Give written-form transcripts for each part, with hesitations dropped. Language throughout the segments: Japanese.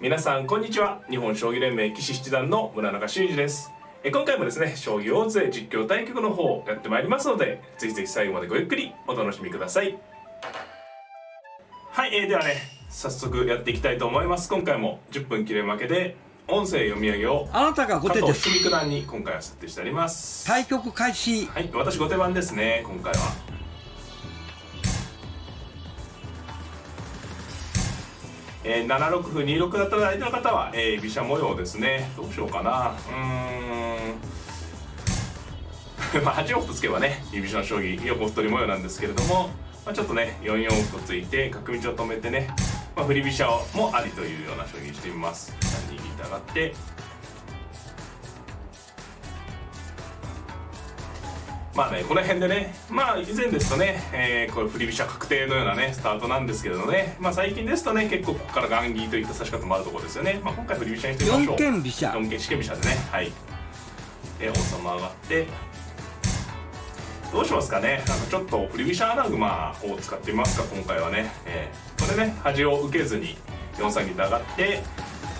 皆さんこんにちは。日本将棋連盟棋士七段の村中修司です。今回もですね、将棋大勢実況対局の方をやってまいりますので、ぜひぜひ最後までごゆっくりお楽しみください。はい、ではね、早速やっていきたいと思います。今回も10分切れ負けで音声読み上げをあなたが後手です。加藤九段に今回は設定してあります。対局開始。はい、私後手番ですね、今回は。7六歩2六だったら相手の方は、飛車模様ですね。どうしようかな。まあ8四歩とつけばね、居飛車の将棋横歩取り模様なんですけれども、まあ、ちょっとね4四歩とついて角道を止めてね、まあ、振り飛車もありというような将棋にしてみます。3二銀と上がって、まあね、この辺でね、まあ以前ですとね、これ振り飛車確定のようなねスタートなんですけれどね、まあ最近ですとね、結構ここから雁木といった指し方もあるところですよね。まあ今回振り飛車にしてみましょう。4間飛車、4間四間飛車でね、はい。王様上がって、どうしますかね。なんかちょっと振り飛車穴熊を使ってみますか、今回はね。これね、端を受けずに4三銀と上がって、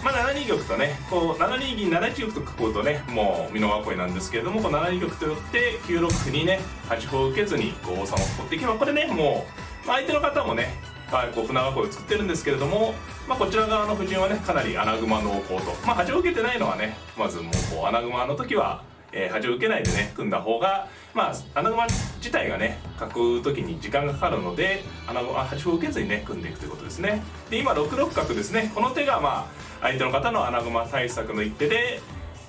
まあ7二玉とね、こう7二銀7一玉と囲うとね、もう美濃囲いなんですけれども、この7二玉と寄って9六歩にね端歩を受けずにこう王様を取っていけば、これねもう、まあ、相手の方もねこう船囲いを作ってるんですけれども、まあ、こちら側の布陣はねかなり穴熊濃厚と、まあ、端を受けてないのはね、まずもうこう穴熊の時は端を受けないでね組んだ方が、まあ穴熊自体がね囲う時に時間がかかるので、端を受けずにね組んでいくということですね。で今6六角ですね。この手がまあ相手の方の穴熊対策の一手で、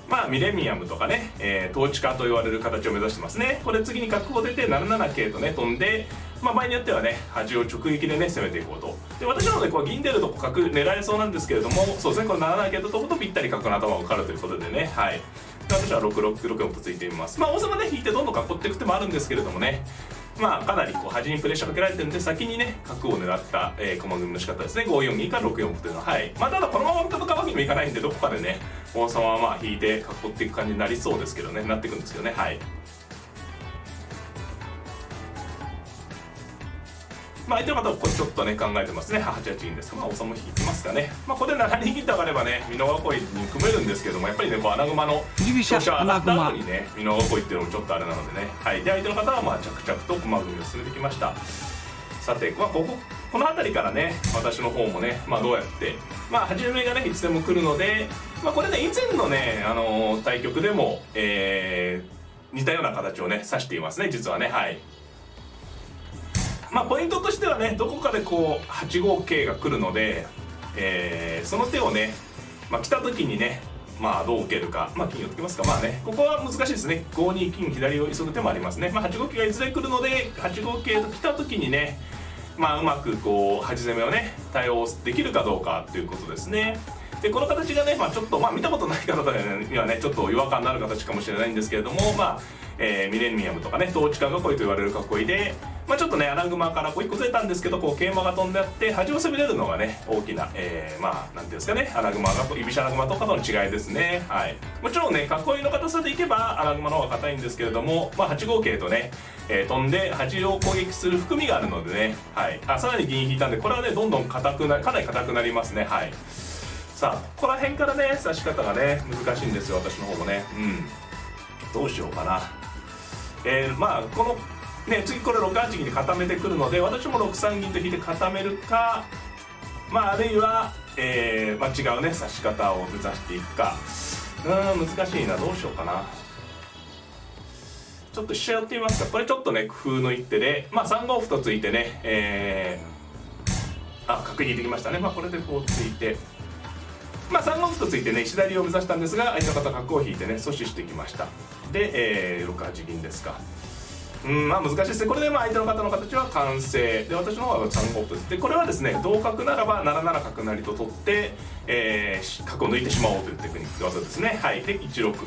まあミレニアムとかね、統治下と言われる形を目指してますね。これ次に角を出て7七桂とね飛んで、まあ場合によってはね端を直撃でね攻めていこうと。で私の方でこう銀出ると角狙えそうなんですけれども、そうですね、この7七桂と飛ぶとぴったり角の頭を受かるということでね、はい。で私は6六4とついてみます。まあ王様ね引いてどんどん囲っていく手もあるんですけれどもね、まあかなりこう端にプレッシャーかけられてるんで、先にね角を狙った、駒組みの仕方ですね。5四銀から6四歩というのは、はい。まあただこのまま戦うわけにもいかないんで、どこかでね王様はまあ引いて囲っていく感じになりそうですけどね、なっていくんですけどね、はい。まあ相手の方はこれちょっとね考えてますね。8八銀です。まあ王様引きますかね。まあここで7二銀と上がればね美濃囲いに組めるんですけども、やっぱりねこう穴熊の調子上がった後にね美濃囲いっていうのもちょっとあれなのでね、はい。で相手の方はまあ着々と駒組みを進めてきました。さて、まあ、この辺りからね私の方もね、まあどうやってまあ初めがねいつでも来るので、まあこれね以前のね対局でも、似たような形をね指していますね、実はね、はい。まあポイントとしてはね、どこかでこう8五桂が来るので、その手をね、まあ、来た時にね、まあどう受けるか、まあ金をつけますか、まあねここは難しいですね。5二金左を急ぐ手もありますね。まあ8五桂がいずれ来るので、8五桂と来た時にね、まあうまくこう端攻めをね対応できるかどうかということですね。でこの形がね、まあ、ちょっと、まあ、見たことない方にはねちょっと違和感のある形かもしれないんですけれども、まあミレニアムとかね統治下囲いと言われる囲いで、まあ、ちょっとね穴熊からこう1個ずれたんですけど、こう桂馬が飛んであって端を攻めれるのがね大きな、まあなんていうんですかね、穴熊が居飛車穴熊とかとの違いですね、はい。もちろんね囲いの硬さでいけば穴熊の方が硬いんですけれども、まあ、8五桂とね、飛んで端を攻撃する含みがあるのでね、はい。さらに銀引いたんで、これはねどんどんかなり硬くなりますね、はい。さあここら辺からね指し方がね難しいんですよ、私の方もね。どうしようかな。まあこのね次これ6八銀で固めてくるので、私も6三銀と引いて固めるか、まああるいは、まあ、違うね指し方を目指していくか。難しいな、どうしようかな。ちょっと飛車寄ってみますか。これちょっとね工夫の一手で、まあ3五歩とついてね、角引いてきましたね。まあこれでこうついて、まあ3五歩とついてね石田流を目指したんですが、相手の方角を引いてね阻止してきました。で、6八銀ですか。まあ難しいですね。これでまあ相手の方の形は完成で、私の方は3五歩とついて、これはですね同角ならば7七角成と取って、角を抜いてしまおうというテクニック技ですね、はい。で1六歩、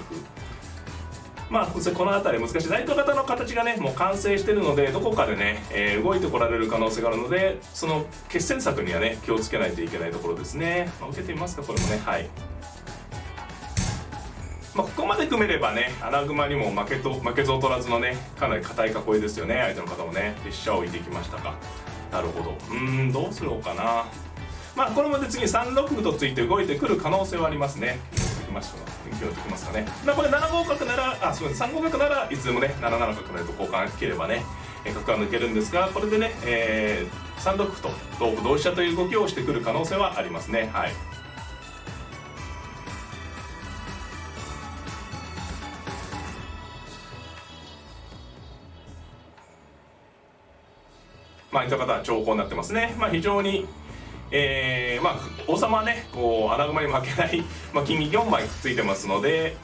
まあこの辺り難しい。相手方の形がねもう完成してるので、どこかでね、動いてこられる可能性があるので、その決戦策にはね気をつけないといけないところですね。まあ、受けてみますか、これもね、はい。まあここまで組めればね穴熊にも負けず劣らずのねかなり硬い囲いですよね。相手の方もね飛車を置いていきましたか。なるほど。どうするのかな。まあこれもで次に3六歩とついて動いてくる可能性はありますね。勢いを解きますかね。これ7五角なら、そうです、3五角ならいつでもね7七角成と交換切ればね角は抜けるんですが、これでね、3六歩と同歩同飛車という動きをしてくる可能性はありますね。はい。まあいった方は長考になってますね。まあ非常にまあ王様はねこう穴熊に負けない、まあ、金銀4枚くっついてますので、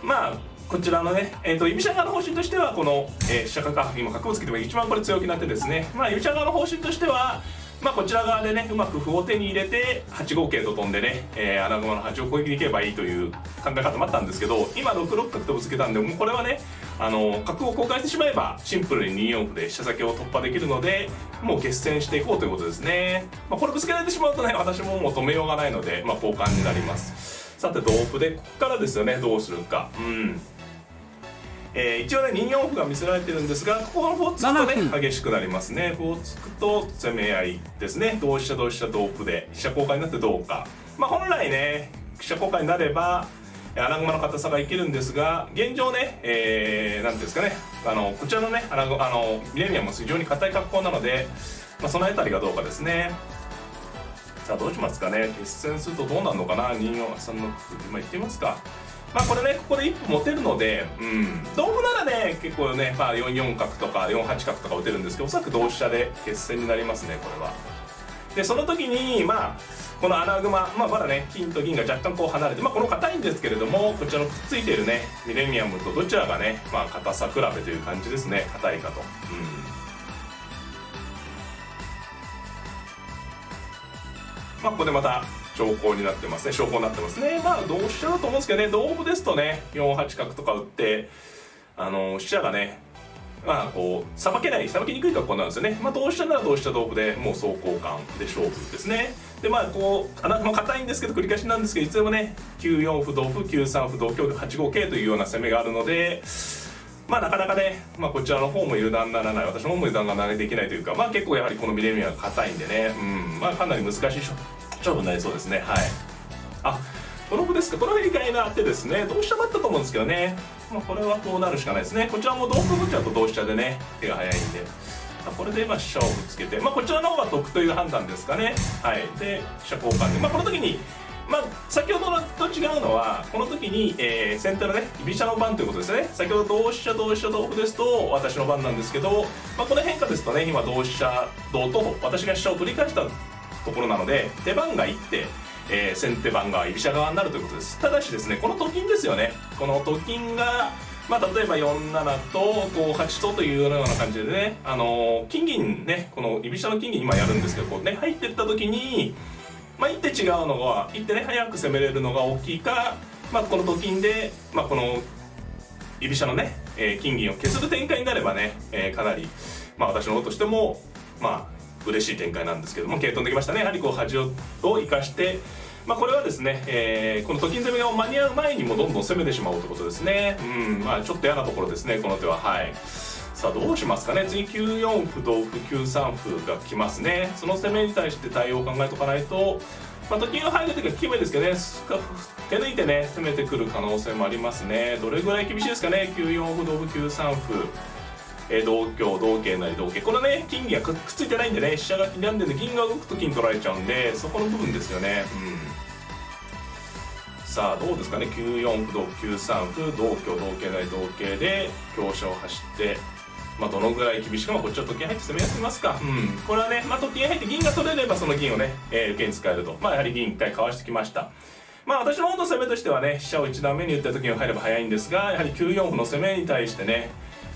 まあこちらのね、居飛車側の方針としてはこの、飛車角今角をつけても一番これ強気な手ですね。まあ居飛車側の方針としてはまあこちら側でねうまく歩を手に入れて8五桂と飛んでね、穴熊の8を攻撃できればいいという考え方もあったんですけど、今6六角とぶつけたんでもうこれはね角を交換してしまえばシンプルに2四歩で飛車先を突破できるので、もう決戦していこうということですね。まあ、これぶつけられてしまうとね私ももう止めようがないので、まあ、交換になります。さて同歩でここからですよね、どうするか。一応ね2四歩が見せられてるんですが、ここの歩をつくとね激しくなりますね。歩をつくと攻め合いですね。同飛車同飛車同歩で飛車交換になってどうか。まあ本来ね飛車交換になれば穴熊の硬さがいけるんですが、現状ね、なんていうんですかね、こちらのねミレニアムも非常に硬い格好なので、まあ、その辺りがどうかですね。さあどうしますかね。決戦するとどうなるのかな。2四3の今いってみますか。まあこれねここで一歩持てるので、同歩ならね結構ね、まあ、4四角とか4八角とか打てるんですけど、おそらく同飛車で決戦になりますねこれは。でその時にまあこの穴熊、まあ、まだね金と銀が若干こう離れて、まあ、この硬いんですけれども、こちらのくっついているねミレニアムとどちらがねまあ硬さ比べという感じですね。硬いかと。まあここでまた長考になってますね。小考になってますね。まあ同飛車だと思うんですけどね、同歩ですとね4八角とか打って飛車がねまあこうさばけにくい格好なんですよね。まあ同飛車なら同飛車同歩でもう総交換で勝負ですね。でまあこう穴熊硬いんですけど繰り返しなんですけど、いつでもね9四歩同歩9三歩同香8五桂というような攻めがあるので、まあなかなかね、まあ、こちらの方も油断ならない、私の方も油断ができないというか、まあ結構やはりこのミレニアムが硬いんでね、まあかなり難しい勝負になりそうですね。はい。あ、この歩ですか。この辺以外があってですね、同飛車だったと思うんですけどね、まあこれはこうなるしかないですね。こちらも同歩打っちゃうと同飛車でね手が早いんで、これでまあ飛車をぶつけて、まあこちらの方が得という判断ですかね。はい。で飛車交換で、まあこの時にまあ、先ほどと違うのはこの時に、先手のね居飛車の番ということですね。先ほど同飛車同飛車同歩ですと私の番なんですけど、まあ、この変化ですとね今同飛車同と私が飛車を取り返したところなので手番が1手、先手番が居飛車側になるということです。ただしですねこのと金ですよね。このと金がまあ例えば4七と5八とというような感じでね、金銀ねこの居飛車の金銀今やるんですけど、こうね入っていった時にまあ、一手違うのは一手ね早く攻めれるのが大きいか、まあ、このと金で、まあ、この居飛車のね、金銀を削る展開になればね、かなり、まあ、私の方としてもまあ嬉しい展開なんですけども、桂飛んできましたね。やはりこう端を生かして、まあ、これはですね、このと金攻めが間に合う前にもどんどん攻めてしまおうということですね。まあちょっと嫌なところですねこの手は。はい。さあどうしますかね。次9四歩同歩9三歩が来ますね。その攻めに対して対応を考えておかないと、まあ、と金が入るときは決めですけどね、手抜いてね攻めてくる可能性もありますね。どれぐらい厳しいですかね。9四歩同歩9三歩、同香同桂成同桂、これね金銀がくっついてないんでね飛車が傷んでるんで銀が動くと金取られちゃうんで、そこの部分ですよね。さあどうですかね。9四歩同歩9三歩同香同桂成同桂で香車を走って、まあどのぐらい厳しいか、まあこっちはと金入って攻めやってみますか。これはね、まあと金入って銀が取れればその銀をね、受けに使えると。まあやはり銀1回かわしてきました。まあ私の方の攻めとしてはね飛車を1段目に打った時に入れば早いんですが、やはり9四歩の攻めに対してね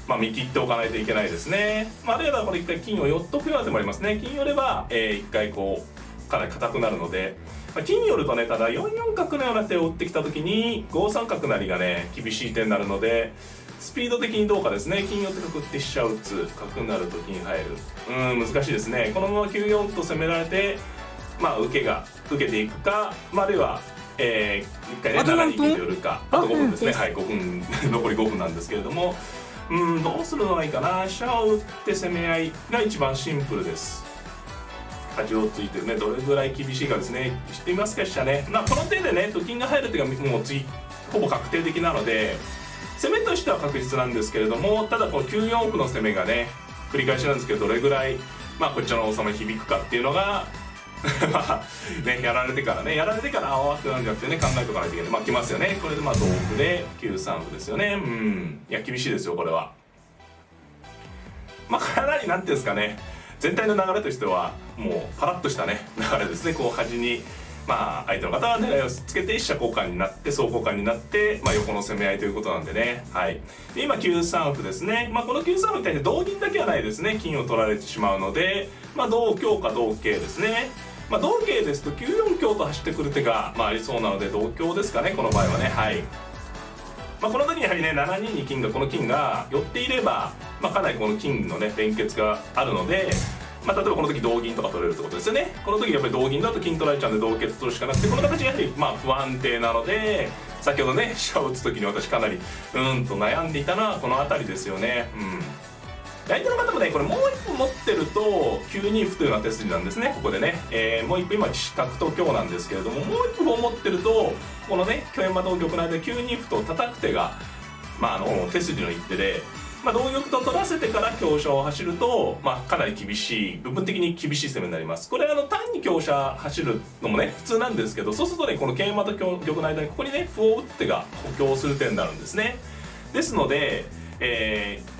まあ見切っておかないといけないですね。まああるいはこれ1回金を寄っとくような手もありますね。金寄れば、1回こうかなり硬くなるので、まあ、金寄るとねただ4四角のような手を打ってきた時に5三角成がね厳しい手になるので、スピード的にどうかですね。金寄って角って飛車を打つ、角になると金入る、難しいですね。このまま9四歩と攻められてまあ受けていくか、まあ、あるいは一回ね7二金と寄るか、あと5分ですね。はい5分残り5分なんですけれども、どうするのがいいかな。飛車を打って攻め合いが一番シンプルです。端をついてるね、どれぐらい厳しいかですね、知ってみますか、飛車ね。この手でね、と金が入る手がもう次ほぼ確定的なので、攻めとしては確実なんですけれども、ただこの9四歩の攻めがね、繰り返しなんですけど、どれぐらいこっちの王様に響くかっていうのがやられてからあわってなるんじゃなくてね、考えとかないといけない。来ますよね。これで同歩で9三歩ですよね。いや厳しいですよこれは。かなりなんていうんですかね、全体の流れとしてはもうパラッとしたね流れですね。こう端に相手の方は狙いをつけて飛車交換になって総交換になって、横の攻め合いということなんでね。で今9三歩ですね。この9三歩に対して同銀だけはないですね。金を取られてしまうので、同香か同桂ですね。同桂ですと9四香と走ってくる手がありそうなので同香ですかね、この場合はね。この時にやはりね、7二に金がこの金が寄っていれば、かなりこの金のね連結があるので、例えばこの時同銀とか取れるってことですよね。この時やっぱり同銀だと金取られちゃうんで同桂取るしかなくて、この形がやはり不安定なので、先ほどね飛車を打つ時に私かなりと悩んでいたのはこの辺りですよね。相手の方もねこれもう一歩持ってると9二歩というような手筋なんですね。ここでね、もう一歩今角と香なんですけれども、もう一歩持ってるとこのね香山同玉の間で9二歩と叩く手が手筋の一手で、同玉と取らせてから香車を走ると、かなり厳しい、部分的に厳しい攻めになります。これ単に香車走るのもね普通なんですけど、そうするとねこの桂馬と玉の間にここにね歩を打つ手が補強する手になるんですね。ですので、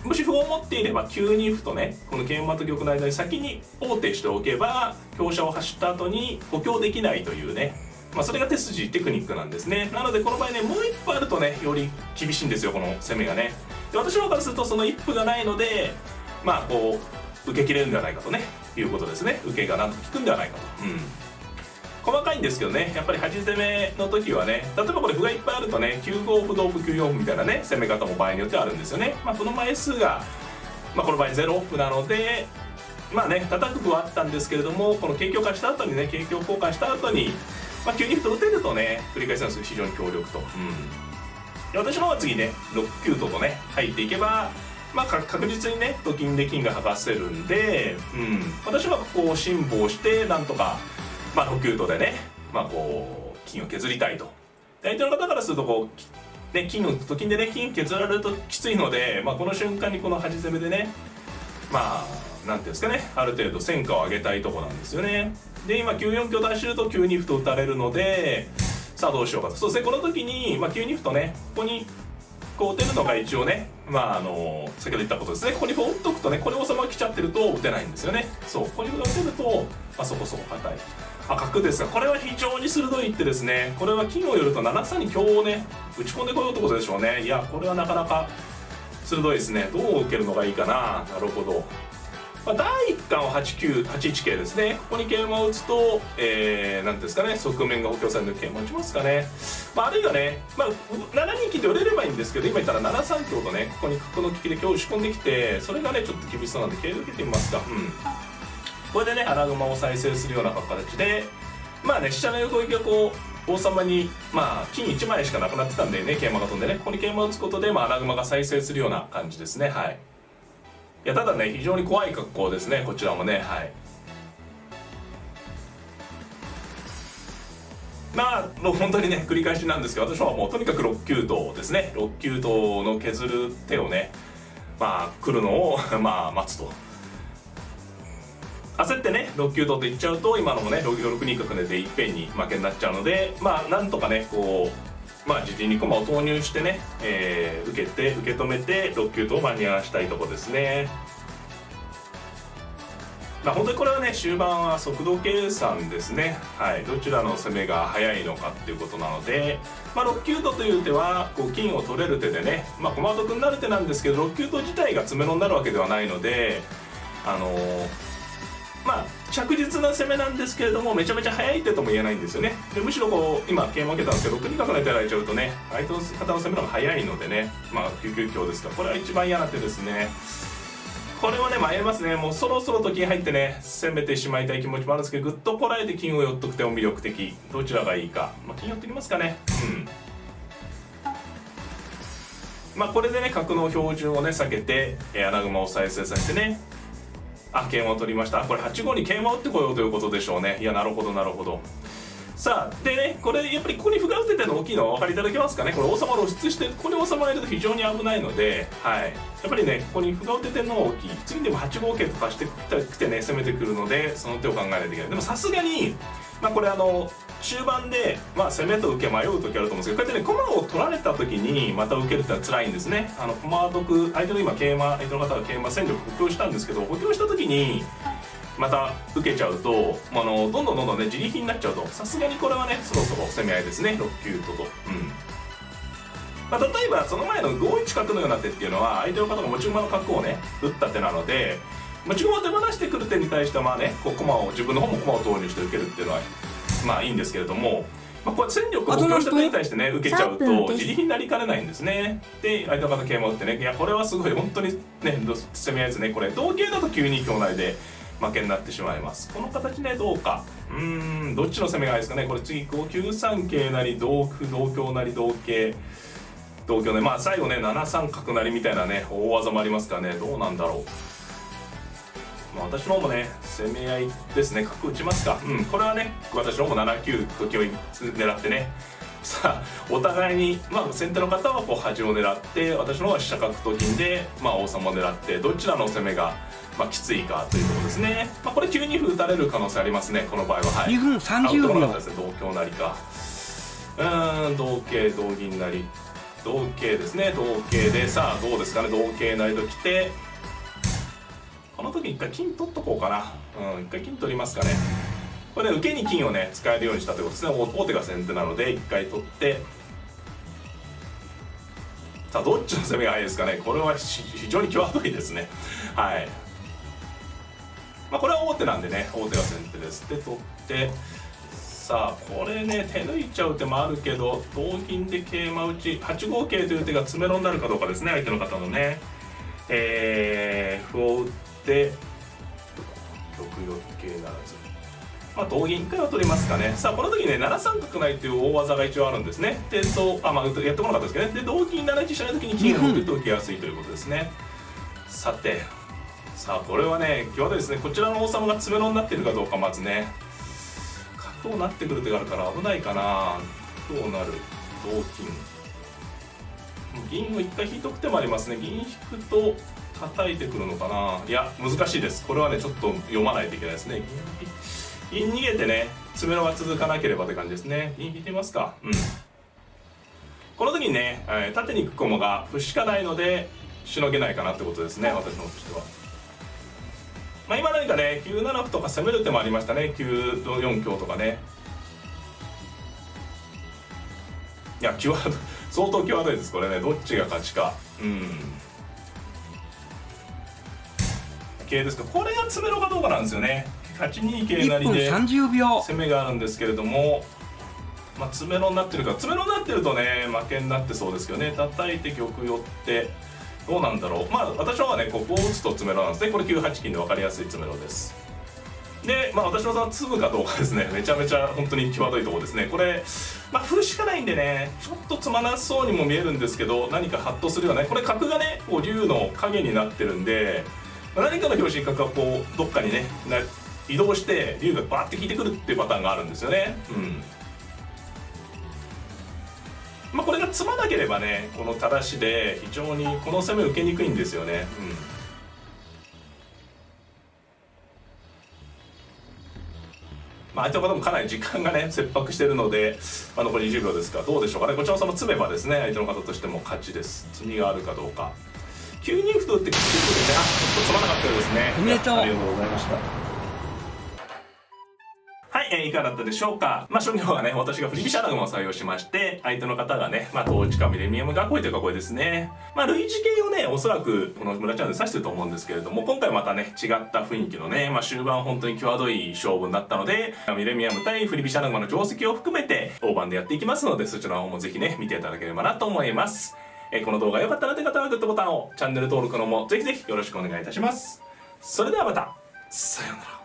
もし歩を持っていれば9二歩とねこの桂馬と玉の間に先に王手しておけば香車を走った後に補強できないというね、それが手筋テクニックなんですね。なのでこの場合ねもう一歩あるとねより厳しいんですよ、この攻めがね。で私の方からするとその一歩がないのでこう受け切れるんではないかとねいうことですね。受けがなんとか効くんではないかと。細かいんですけどね、やっぱり端攻めの時はね、例えばこれ歩がいっぱいあるとね9五歩同歩9四歩みたいなね攻め方も場合によってはあるんですよね。この枚数が、この場合0歩なので叩く歩はあったんですけれども、この桂香化した後にね桂香交換した後に9二歩と打てるとね繰り返しなんですけど非常に強力と。で私の方は次ね6九ととね入っていけば確実にねと金で金が剥がせるんで、私はここを辛抱してなんとか6九とでねこう金を削りたいと。相手の方からするとこうね金をと金でね金削られるときついので、この瞬間にこの端攻めでねなんていうんですかね、ある程度戦果を上げたいとこなんですよね。で今9四香と走ると9二歩と打たれるので、さあどうしようかと。そうですね、この時に9二歩とねここにこう打てるのが一応ね先ほど言ったことですね。ここに歩を打っとくとねこれ王様が来ちゃってると打てないんですよね。ここに歩が打てるとそこそこ硬い。角ですが、これは非常に鋭い一手ですね。これは金を寄ると7三に香をね打ち込んでこようってことでしょうね。いやこれはなかなか鋭いですね。どう受けるのがいいかな。なるほど。第一感は8一桂ですね。ここに桂馬を打つと何ていうんですかね、側面が補強されるので桂馬打ちますかね。あるいはね7二金で寄れればいいんですけど、今言ったら7三香とねここに角の利きで香を打ち込んできて、それがねちょっと厳しそうなんで桂で受けてみますか。これでね穴熊を再生するような形で飛車の横行きがこう王様に金1枚しかなくなってたんでね、桂馬が飛んでねここに桂馬を打つことで穴熊が再生するような感じですね。いやただね非常に怖い格好ですね、こちらもね。本当にね繰り返しなんですけど、私はもうとにかく6九とですね、6九との削る手をね来るのを待つと。焦ってね6九とっていっちゃうと今のもね6二角でいっぺんに負けになっちゃうので、なんとかねこう自陣に駒を投入してね、受け止めて6九とを間に合わしたいとこですね。本当にこれはね終盤は速度計算ですね。どちらの攻めが速いのかっていうことなので、6九とという手はこう金を取れる手でね駒得になる手なんですけど、6九と自体が詰めろになるわけではないので着実な攻めなんですけれども、めちゃめちゃ速い手とも言えないんですよね。でむしろこう今桂馬受けたんですけど6二角の手やられちゃうとね相手の方の攻めの方が速いのでね9九香ですから、これは一番嫌な手ですね。これはね迷いますね。もうそろそろと金入ってね攻めてしまいたい気持ちもあるんですけど、ぐっとこらえて金を寄っとく手も魅力的。どちらがいいか、金寄ってきますかね。これでね角の標準をね避けて穴熊を再生させてね桂馬を取りました。これ8五に桂馬を打ってこようということでしょうね。いや、なるほどなるほど。さあでね、これやっぱりここに歩が打ててるの大きいのはお分かりいただけますかね。これ王様を露出してここに王様がいると非常に危ないので、はい、やっぱりねここに歩が打ててるのが大きい。次でも8五桂と足してきてね攻めてくるので、その手を考えないといけない。でもさすがにこれ終盤で、攻めと受け迷う時あると思うんですけど、こうやってね駒を取られた時にまた受けるってのは辛いんですね。駒得、相手の今桂馬、相手の方が桂馬戦力補強したんですけど、補強した時にまた受けちゃうと、どんどんね自利品になっちゃうと、さすがにこれはねそろそろ攻め合いですね。6九とと、例えばその前の5一角のような手っていうのは相手の方が持ち駒の角をね打った手なので、持ち駒を手放してくる手に対してはこう駒を自分の方も駒を投入して受けるっていうのはいいんですけれども、これ戦力を補強した手に対してね受けちゃうと自利品になりかねないんですね。で相手の方桂馬を打ってね、いやこれはすごい本当にね攻め合いですね。これ同桂だと9二香成で負けになってしまいます。この形ねどうか、どっちの攻めがいいですかね。これ次9三桂成同歩同香成同桂同香ね、最後ね7三角成みたいなね大技もありますからね、どうなんだろう。私の方もね攻め合いですね。角打ちますか。これはね私の方も7九と金を狙ってね、さあお互いに、先手の方はこう端を狙って、私の方は飛車角と金で、王様を狙って、どちらの攻めがきついかというところですね。これ9二歩打たれる可能性ありますね、この場合は。はい、2分30秒。同香成か、同桂同銀成、同桂ですね。同桂でさあどうですかね。同桂成ときて、この時一回金取っとこうかな。一回金取りますかね。これね受けに金をね使えるようにしたということですね。王手が先手なので一回取って、さあどっちの攻めがいいですかね。これは非常に際どいですね。はい、これは王手なんでね、王手が先手です。で取って、さあこれね手抜いちゃう手もあるけど、同銀で桂馬打ち8五桂という手が詰めろになるかどうかですね。相手の方のね歩を打って玉寄って桂ならず、同銀1回は取りますかね。さあこの時ね7三角成という大技が一応あるんですね。でやってこなかったですけどね。で同銀7一飛車の時に金を打つと受けやすいということですね。さあこれはね際どいですね。こちらの王様が詰めろになっているかどうか、まずね角をなってくる手があるから危ないかな。角をなる同金、銀を1回引いとく手もありますね。銀引くと叩いてくるのかな。いや難しいです。これはねちょっと読まないといけないですね。銀逃げてね詰めろが続かなければって感じですね。銀引いてみますか。この時にね縦に行く駒が歩しかないのでしのげないかなってことですね、私の方としては。今何かね9七歩とか攻める手もありましたね。9四香とかね。いや相当際どいですこれね。どっちが勝ちか。桂ですか。これが詰めろかどうかなんですよね。8二桂成で攻めがあるんですけれども、詰めろになってるか。詰めろになってるとね負けになってそうですけどね。叩いて玉寄ってどうなんだろう。私の方がねここを打つと詰めろなんですね。これ9八金で分かりやすい詰めろです。で私の差は詰むかどうかですね。めちゃめちゃ本当に際どいところですね。これ歩しかないんでねちょっと詰まなそうにも見えるんですけど、何かハッとするような、これ角がねこう竜の影になってるんで、何かの拍子に角がこうどっかにね移動して竜がバーって引いてくるっていうパターンがあるんですよね。これが詰まなければねこの正しで非常にこの攻め受けにくいんですよね。相手の方もかなり時間がね切迫しているので、残り20秒ですがどうでしょうかね。こちらのその詰めばですね相手の方としても勝ちです。詰みがあるかどうか。9二歩と打ってきてるのでね、ちょっと詰まなかったようですね。おめでとう。ありがとうございました。はい、いかがだったでしょうか。初業はね、私が振り飛車穴熊を採用しまして、相手の方がね、統一かミレニアム囲いという囲いですね。類似系をね、おそらくこの村チャンネルで指してると思うんですけれども、今回またね、違った雰囲気のね、終盤本当に際どい勝負になったので、ミレニアム対振り飛車穴熊の定石を含めて、大盤でやっていきますので、そちらの方もぜひね、見ていただければなと思います。この動画が良かったなという方はグッドボタンを、チャンネル登録の方もぜひぜひよろしくお願いいたします。それではまた、さようなら。